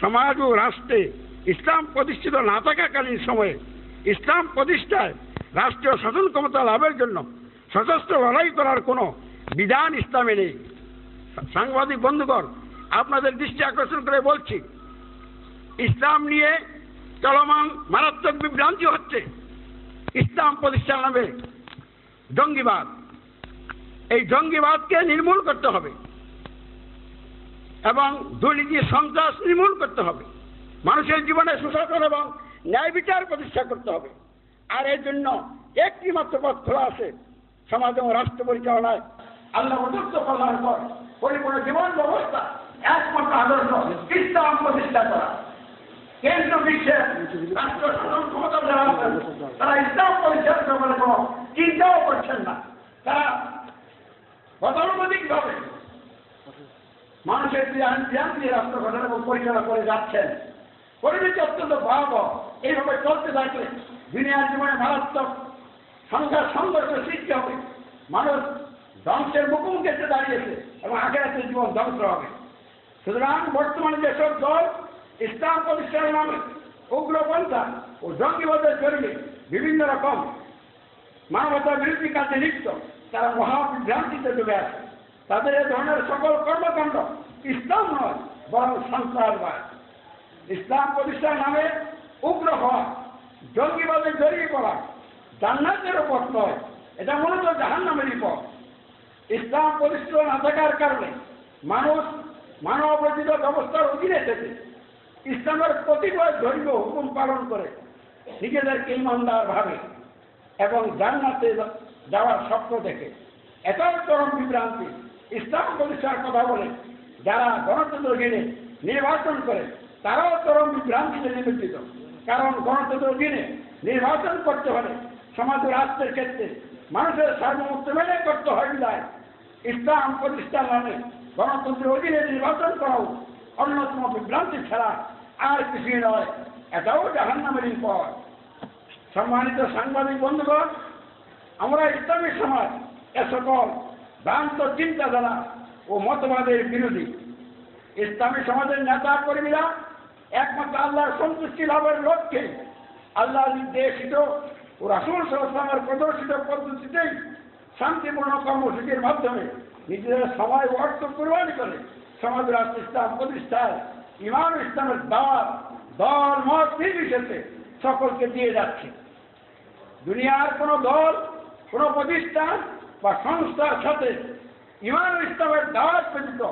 সমাজ ও রাষ্ট্রে ইসলাম প্রতিষ্ঠিত না থাকাকালীন সময়ে ইসলাম প্রতিষ্ঠায় রাষ্ট্রীয় শাসন ক্ষমতা লাভের জন্য সশস্ত্র লড়াই করার কোনো বিধান ইসলামে নেই। সাংবাদিক বন্ধুগণ, আপনাদের দৃষ্টি আকর্ষণ করে বলছি, ইসলাম নিয়ে চলমান মারাত্মক বিভ্রান্তি হচ্ছে। ইসলাম প্রতিষ্ঠার নামে জঙ্গিবাদ, এই জঙ্গিবাদকে নির্মূল করতে হবে এবং দুর্নীতি সন্ত্রাস নির্মূল করতে হবে। মানুষের জীবনে সুশাসন এবং ন্যায় বিচার প্রতিষ্ঠা করতে হবে। আর এর জন্য একটি মাত্র পথ খোলা আছে, সমাজ এবং রাষ্ট্র পরিচালনায় আল্লাহ প্রদত্ত কল্যাণ পর পরিপূর্ণ জীবন ব্যবস্থা একমাত্র আদর্শ ইসলাম প্রতিষ্ঠা করা। কেন্দ্র বিশ্বের রাষ্ট্র শাসন ক্ষমতা যারা আছেন তারা ইসলাম প্রতিষ্ঠার ব্যাপারে কোনো চিন্তাও করছেন না। তারা গতানুগতিকভাবে মানুষের জ্ঞান দিয়ে রাষ্ট্র গঠন এবং পরিচালনা করে যাচ্ছেন। পরিবেশ অত্যন্ত ভয়াবহ। এইভাবে চলতে থাকলে দুনিয়ার জীবনে মারাত্মক সংঘর্ষ সৃষ্টি হবে। মানুষ ধ্বংসের মুখোমুখি এসে দাঁড়িয়েছে এবং আখিরাতের জীবন ধ্বংস হবে। সুতরাং বর্তমানে যেসব দল ইসলাম প্রতিষ্ঠানের নামে উগ্রপন্থা ও জঙ্গিবাদের জড়িয়ে বিভিন্ন রকম মানবতা বিরোধী কাজে লিপ্ত, তারা মহাবিভ্রান্তিতে ডুবে আছে। তাদের এ ধরনের সকল কর্মকাণ্ড ইসলাম নয়, বরং সন্ত্রাসবাদ। ইসলাম প্রতিষ্ঠার নামে উগ্র হওয়া, জঙ্গিবাদে জড়িয়ে পড়া জান্নাতের পথ নয়, এটা মূলত জাহান্নামেরই পথ। ইসলাম প্রতিষ্ঠিত না থাকার কারণে মানুষ মানবরচিত ব্যবস্থার অধীনে থেকে ইসলামের কতিপয় ধর্মীয় হুকুম পালন করে নিজেদেরকে ইমানদার ভাবে এবং জান্নাতে যাওয়ার স্বপ্ন দেখে। এটাও চরম বিভ্রান্তি। ইসলাম প্রতিষ্ঠার কথা বলে যারা গণতন্ত্র ঘিরে নির্বাচন করে তারাও চরম বিভ্রান্তিতে নিবেদিত। কারণ গণতন্ত্র ঘিরে নির্বাচন করতে হলে সমাজ ও রাষ্ট্রের ক্ষেত্রে মানুষের সার্বভৌমত্ব মেনে করতে হয় বিধায় ইসলাম প্রতিষ্ঠার নামে গণতন্ত্রের অধীনে নির্বাচন করাও অন্যতম বিভ্রান্তি ছাড়া আর কিছুই নয়। এটাও জাহান্নামেরই পথ। সম্মানিত সাংবাদিক বন্ধুগণ, আমরা ইসলামী সমাজ এ সকল ভ্রান্ত চিন্তাধারা ও মতবাদের বিরোধী। ইসলামী সমাজের নেতা কর্মীরা একমাত্র আল্লাহর সন্তুষ্টি লাভের লক্ষ্যে আল্লাহ নির্দেশিত ও রাসূল সাল্লাল্লাহু আলাইহি ওয়াসাল্লামের প্রদর্শিত পদ্ধতিতেই শান্তিপূর্ণ কর্মসূচির মাধ্যমে নিজেদের সময় ও অর্থ কুরবানি করে সমাজ রাষ্ট্র ইসলাম প্রতিষ্ঠায় ইমাম ইসলামের দাওয়াত দল মত নির্বিশেষে সকলকে দিয়ে যাচ্ছে। দুনিয়ার কোনো দল, কোনো প্রতিষ্ঠান বা সংস্থার সাথে ইমাম ইসলামের দাওয়াত ব্যতীত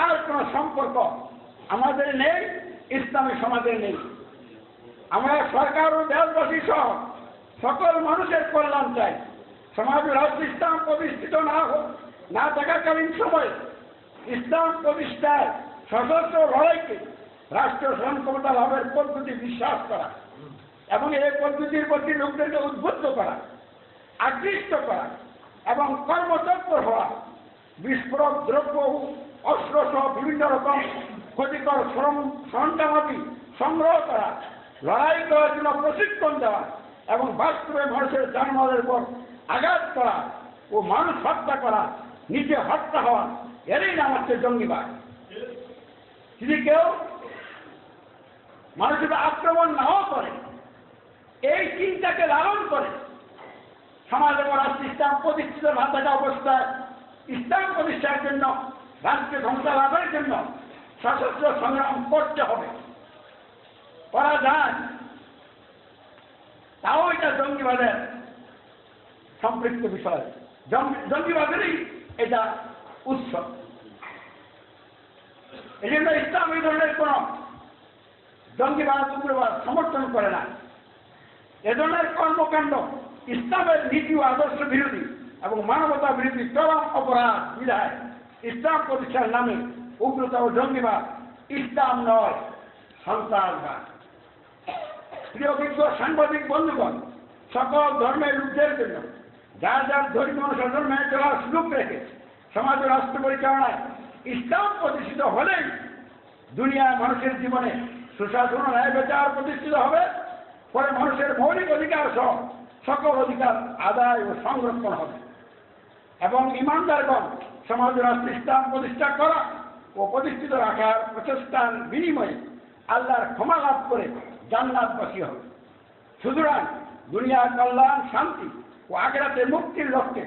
আর কোনো সম্পর্ক আমাদের নেই, ইসলামী সমাজের নেই। আমরা সরকার ও দেশবাসী সহ সকল মানুষের কল্যাণ চাই। সমাজ রাষ্ট্র ইসলাম প্রতিষ্ঠিত না থাকাকালীন সময়ে ইসলাম প্রতিষ্ঠায় সশস্ত্র লড়াইকে রাষ্ট্রীয় শাসন ক্ষমতা লাভের পদ্ধতি বিশ্বাস করা এবং এই পদ্ধতির প্রতি লোকদেরকে উদ্বুদ্ধ করা, আকৃষ্ট করা এবং কর্মতৎপর হওয়া, বিস্ফোরক দ্রব্য অস্ত্র সহ বিভিন্ন রকম ক্ষতিকর সরঞ্জামাদি সংগ্রহ করা, লড়াই করার জন্য প্রশিক্ষণ দেওয়া এবং বাস্তবে মানুষের জানমালের উপর আঘাত করা ও মানুষ হত্যা করা, নিজে হত্যা হওয়া, এরই নাম হচ্ছে জঙ্গিবাদ। যদি কেউ মানুষের আক্রমণ নাও করে, এই চিন্তাকে লালন করে সমাজ এবং রাষ্ট্র ইসলাম প্রতিষ্ঠিত না থাকা অবস্থায় ইসলাম প্রতিষ্ঠার জন্য, রাষ্ট্রীয় ক্ষমতা লাভের জন্য সশস্ত্র সংগ্রাম করতে হবে, করা যায়, তাও এটা জঙ্গিবাদের সম্পৃক্ত বিষয়, জঙ্গিবাদেরই এটা উৎস। এই জন্য ইসলাম এই ধরনের কোন জঙ্গিবাদ উগ্রবাদ সমর্থন করে না। এ ধরনের কর্মকাণ্ড ইসলামের নীতি ও আদর্শ বিরোধী এবং মানবতা বিরোধী চরম অপরাধ বিধায় ইসলাম প্রতিষ্ঠার নামে উগ্রতা ও জঙ্গিবাদ ইসলাম নয়, সন্ত্রাসবাদ। প্রিয় বিজ্ঞ সাংবাদিক বন্ধুগণ, সকল ধর্মের লোকদের জন্য যার যার ধর্মীয় অনুশাসন মেনে চলার সুযোগ রেখে সমাজ ও রাষ্ট্র পরিচালনায় ইসলাম প্রতিষ্ঠিত হলেই দুনিয়ার মানুষের জীবনে সুশাসন ও ন্যায় বিচার প্রতিষ্ঠিত হবে। পরে মানুষের মৌলিক অধিকার সহ সকল অধিকার আদায় ও সংরক্ষণ হবে এবং ইমানদারগণ সমাজ ও রাষ্ট্র ইসলাম প্রতিষ্ঠা করা ও প্রতিষ্ঠিত রাখার প্রচেষ্টার বিনিময়ে আল্লাহর ক্ষমা লাভ করে জান্নাতবাসী হবে। সুতরাং দুনিয়ার কল্যাণ, শান্তি ও আখিরাতে মুক্তির লক্ষ্যে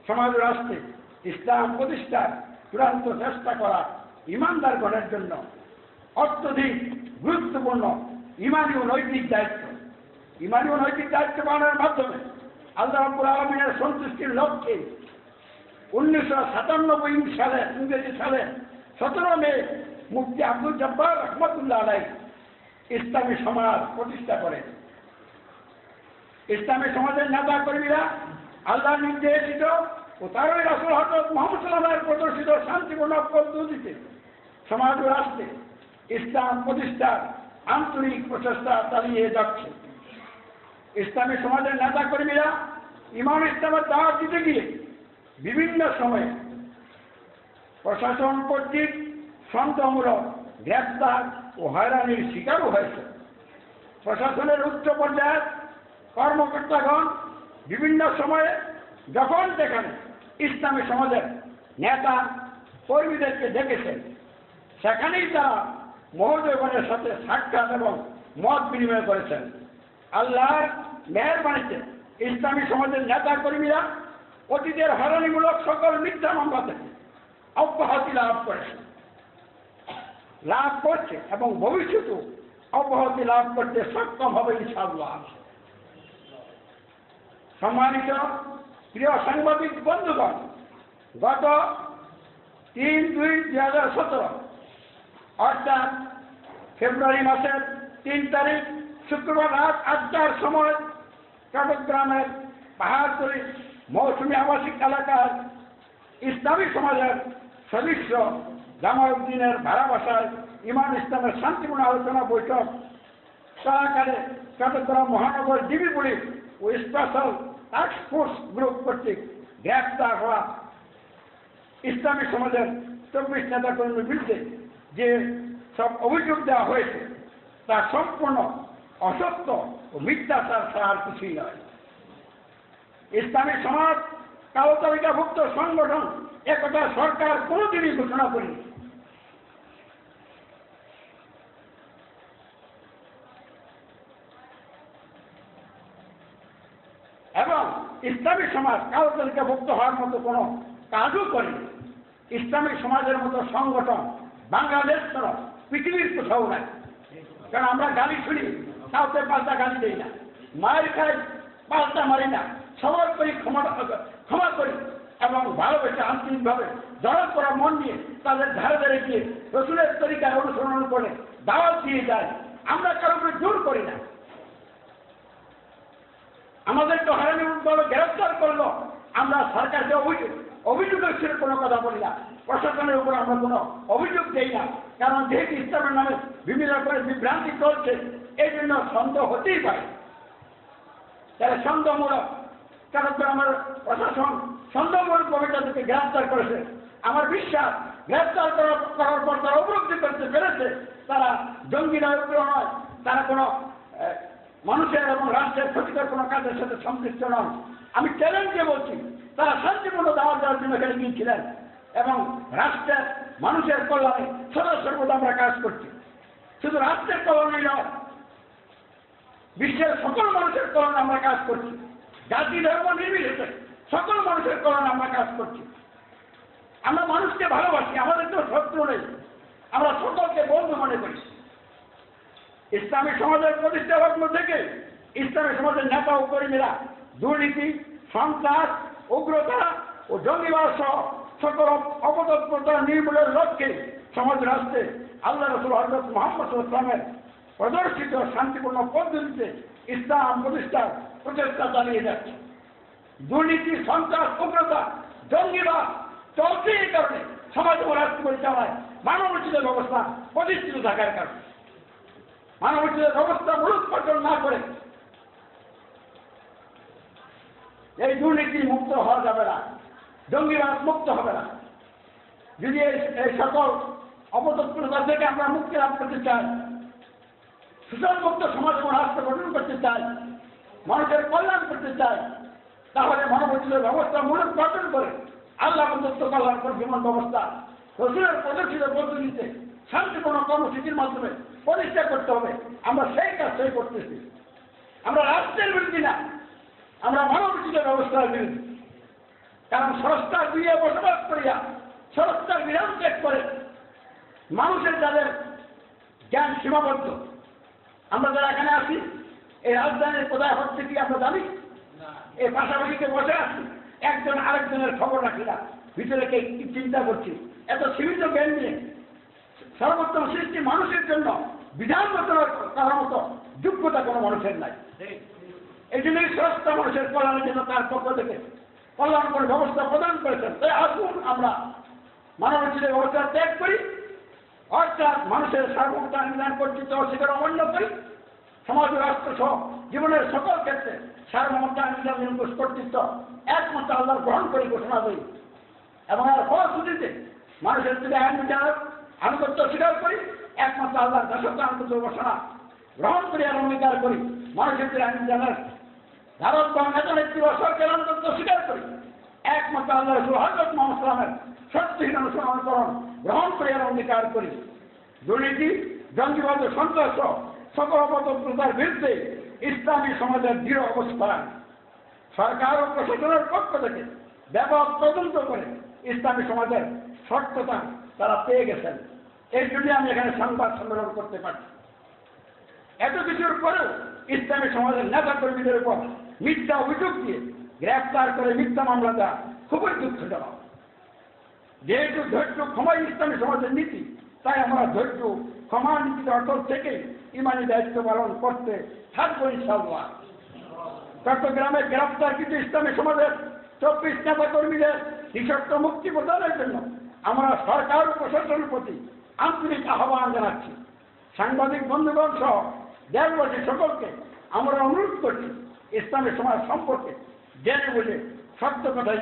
সমাজ রাষ্ট্রে ইসলাম প্রতিষ্ঠার চূড়ান্ত চেষ্টা করা ইমানদারগণের জন্য অত্যধিক গুরুত্বপূর্ণ ইমানি ও নৈতিক দায়িত্ব। ইমানি ও নৈতিক দায়িত্ব পালনের মাধ্যমে আল্লাহ রাব্বুল আলামিনের সন্তুষ্টির লক্ষ্যে 1997 সালে ইংরেজি সালে 17 মে মুফতি আব্দুল জব্বার রহমতুল্লাহ আলাইহি ইসলামী সমাজ প্রতিষ্ঠা করেন। ইসলামী সমাজের নেতা কর্মীরা আল্লাহ নির্দেশিত ও তারই রাসূল হযরত মুহাম্মদ সাল্লাল্লাহু আলাইহি ওয়াসাল্লামের প্রদর্শিত শান্তিপূর্ণ পদ্ধতিতে সমাজ ও রাষ্ট্রে ইসলাম প্রতিষ্ঠার আন্তরিক প্রচেষ্টা চালিয়ে যাচ্ছে। ইসলামী সমাজের নেতা কর্মীরা ইমান ইসলামের দাওয়াত দিতে গিয়ে বিভিন্ন সময়ে প্রশাসন কর্তৃক সন্দেহমূলক গ্রেফতার ও হয়রানির শিকারও হয়েছে। প্রশাসনের উচ্চ পর্যায়ের কর্মকর্তাগণ বিভিন্ন সময়ে যখন যেখানে ইসলামী সমাজের নেতা কর্মীদেরকে দেখেছেন সেখানেই তারা মহোদয়গণের সাথে সাক্ষাৎ এবং মত বিনিময় করেছেন। আল্লাহর মেহেরবানিতে ইসলামী সমাজের নেতা কর্মীরা অতীতের হয়রানিমূলক সকল মিথ্যা মামলা থেকে অব্যাহতি লাভ করছে এবং ভবিষ্যতেও অব্যাহতি লাভ করতে সক্ষম হবে ইনশাআল্লাহ। সম্মানিত প্রিয় সাংবাদিক বন্ধুগণ, গত 3/2/2017 অর্থাৎ ফেব্রুয়ারি মাসের 3 তারিখ শুক্রবার রাত 8টার সময় চট্টগ্রামের পাহাড়তলী মৌসুমী আবাসিক এলাকার ইসলামী সমাজের সদস্য জামাউদ্দিনের ভাড়া বাসায় ইমান ইসলামের শান্তিপূর্ণ আলোচনা বৈঠক চলাকালে চট্টগ্রাম মহানগর ডিবি পুলিশ ও স্পেশাল টাস্ক ফোর্স গ্রুপ কর্তৃক গ্রেফতার হওয়া ইসলামী সমাজের 24 নেতাকর্মীর বিরুদ্ধে যে সব অভিযোগ দেওয়া হয়েছে তা সম্পূর্ণ অসত্য ও মিথ্যাচার ছাড়া আর কিছুই নয়। ইসলামী সমাজ কালো তালিকাভুক্ত সংগঠন একথা সরকার কোনোদিনই ঘোষণা করেনি। এবং ইসলামী সমাজ কালো তালিকাভুক্ত হওয়ার মতো কোনো কাজও করেনি। ইসলামী সমাজের মতো সংগঠন বাংলাদেশ ছাড়া পৃথিবীর কোথাও নাই। কারণ আমরা গালি শুনি, কাউকে পাল্টা গালি দেই না, মায়ের খাই পাল্টা মারি না, সবার করি ক্ষমা করি এবং ভালোবেসে আন্তরিকভাবে জড়াত করা মন নিয়ে তাদের ধারে ধারে গিয়ে রসুলের তরিকায় অনুসরণ করে দাওয়াত দিয়ে যায়। আমরা কারো উপরে জোর করি না। আমাদেরকে হয়রানি বলে গ্রেফতার করলো, আমরা সরকারকে অভিযোগের ছিল কোনো কথা বলি না, প্রশাসনের উপর আমরা কোনো অভিযোগ দেই না। কারণ যেহেতু ইসলামের নামে বিভিন্ন করে বিভ্রান্তি চলছে, এই জন্য সন্দেহ হতেই পারে। তাহলে সন্দেহমূলক চট্টগ্রামের প্রশাসন সন্দেহমূলকভাবে তাদেরকে গ্রেফতার করেছে। আমার বিশ্বাস গ্রেফতার করার পর তারা উপলব্ধি করতে পেরেছে তারা জঙ্গি নয়, উগ্র নয়, তারা কোনো মানুষের এবং রাষ্ট্রের ক্ষতিকর কোনো কাজের সাথে সম্পৃক্ত নন। আমি চ্যালেঞ্জে বলছি, তারা শান্তিপূর্ণ দাওয়াত দেওয়ার জন্য এখানে গিয়েছিলেন এবং রাষ্ট্রের মানুষের কল্যাণে সদা সর্বদা আমরা কাজ করছি। শুধু রাষ্ট্রের কল্যাণে নয়, বিশ্বের সকল মানুষের কল্যাণে আমরা কাজ করছি। জাতি ধর্ম নির্বিশেষে সকল মানুষের কল্যাণে আমরা কাজ করছি। আমরা মানুষকে ভালোবাসি, আমাদের তো শত্রু নেই, আমরা সকলকে বন্ধু মনে করি। ইসলামী সমাজের প্রতিষ্ঠা লগ্ন থেকে ইসলামী সমাজের নেতা ও কর্মীরা দুর্নীতি, সন্ত্রাস, উগ্রতা ও জঙ্গিবাদ সহ সকল অপতৎপরতা নির্মূলের লক্ষ্যে সমাজ রাষ্ট্রে আল্লাহ রাসূল হযরত মুহাম্মদ সাল্লাল্লাহু আলাইহি ওয়াসাল্লামের প্রদর্শিত শান্তিপূর্ণ পদ্ধতিতে ইসলাম প্রতিষ্ঠার প্রচেষ্টা চালিয়ে যাচ্ছে। দুর্নীতি, সন্ত্রাস, উগ্রতা, জঙ্গিবাদ চলছে এই কারণে সমাজ ও রাষ্ট্র পরিচালনায় মানবোচিত ব্যবস্থা প্রতিষ্ঠিত থাকার কারণে। মানবোচিত ব্যবস্থা মূলোৎপাটন না করে এই দুর্নীতি মুক্ত হওয়া যাবে না, জঙ্গিবাদ মুক্ত হবে না। যদি এই সকল অপতৎপরতা থেকে আমরা মুক্তি লাভ করতে চাই, শোষণমুক্ত সমাজ এবং রাষ্ট্র গঠন করতে চাই, মানুষের কল্যাণ করতে চাই, তাহলে মানবোচিত ব্যবস্থা মূলোৎপাটন করে আল্লাহ প্রদত্ত কল্যাণকর জীবন ব্যবস্থা রসুলের প্রদর্শিত পদ্ধতিতে শান্তিপূর্ণ কর্মসূচির মাধ্যমে প্রতিষ্ঠা করতে হবে। আমরা সেই কাজটাই করতেছি। আমরা রাষ্ট্রের বিরোধী না, আমরা মানবোচিত ব্যবস্থার বিরোধী। কারণ স্রষ্টার গৃহে বসবাস করিয়া স্রষ্টার বিধান ত্যাগ করে মানুষের যাদের জ্ঞান সীমাবদ্ধ, আমরা যারা এখানে আছি এই রাজধানীর কোথায় হচ্ছে কি আমরা জানি? এই পাশাপাশিতে বসে আছি, একজন আরেকজনের খবর রাখি না, ভিতরে কে কি চিন্তা করছি, এত সীমিত জ্ঞান নিয়ে সর্বোত্তম সৃষ্টি মানুষের জন্য বিধান রচনা করার মতো যোগ্যতা কোনো মানুষের নাই। এই জন্যই স্রষ্টা মানুষের কল্যাণের জন্য তার পক্ষ থেকে কল্যাণকর ব্যবস্থা প্রদান করেছেন। তাই আসুন আমরা মানবোচিত ব্যবস্থা ত্যাগ করি, অর্থাৎ মানুষের সার্বভৌমত্ব কর্তৃত্ব অস্বীকার অমান্য করি, সমাজ রাষ্ট্র সহ জীবনের সকল ক্ষেত্রে সার্বভৌমত্ব কর্তৃত্ব একমাত্র আল্লাহর গ্রহণ করে ঘোষণা করি এবং আর ফলশ্রুতিতে মানুষের যদি আইন বিচার আনুগত্য স্বীকার করি, একমাত্র আল্লাহর দাসত্ব আনুগত্য ঘোষণা গ্রহণ করি আর অঙ্গীকার করি। মানুষের যদি আইন বিচারের ভারত বা নেতা নেত্রী বা সরকার আনুগত্য স্বীকার করি, একমাত্র আল্লাহ রসুল হযরত মুহাম্মদ সাল্লাল্লাহু আলাইহি ওয়াসাল্লামের সত্যহীন অনুসরণ গ্রহণ করি আর অঙ্গীকার করি। দুর্নীতি, জঙ্গিবাদ, সন্ত্রাস সকল অপতন্ত্রতার বিরুদ্ধে ইসলামী সমাজের দৃঢ় অবস্থান। সরকার ও প্রশাসনের পক্ষ থেকে ব্যাপক তদন্ত করে ইসলামী সমাজের সত্যতা তারা পেয়ে গেছেন। এই জন্য আমি এখানে সংবাদ সম্মেলন করতে পারছি। এত কিছুর পরেও ইসলামী সমাজের নেতা কর্মীদের উপর মিথ্যা অভিযোগ দিয়ে গ্রেফতার করে মিথ্যা মামলা দেওয়া খুবই দুঃখজনক। যেহেতু ধৈর্য ক্ষমাই ইসলামী সমাজের নীতি, তাই আমরা ধৈর্য ক্ষমা নীতির অটল থেকে ইমানি দায়িত্ব পালন করতে থাকবো ইনশাআল্লাহ। চট্টগ্রামে গ্রেফতার কিন্তু ইসলামী সমাজের 24 নেতা কর্মীদের নিঃশর্ত মুক্তি প্রদানের জন্য আমরা সরকার ও প্রশাসনের প্রতি আন্তরিক আহ্বান জানাচ্ছি। সাংবাদিক বন্ধুগণ সহ দেশবাসী সকলকে আমরা অনুরোধ করছি ইসলামী সমাজ সম্পর্কে জেনে বুঝে সত্য কথাই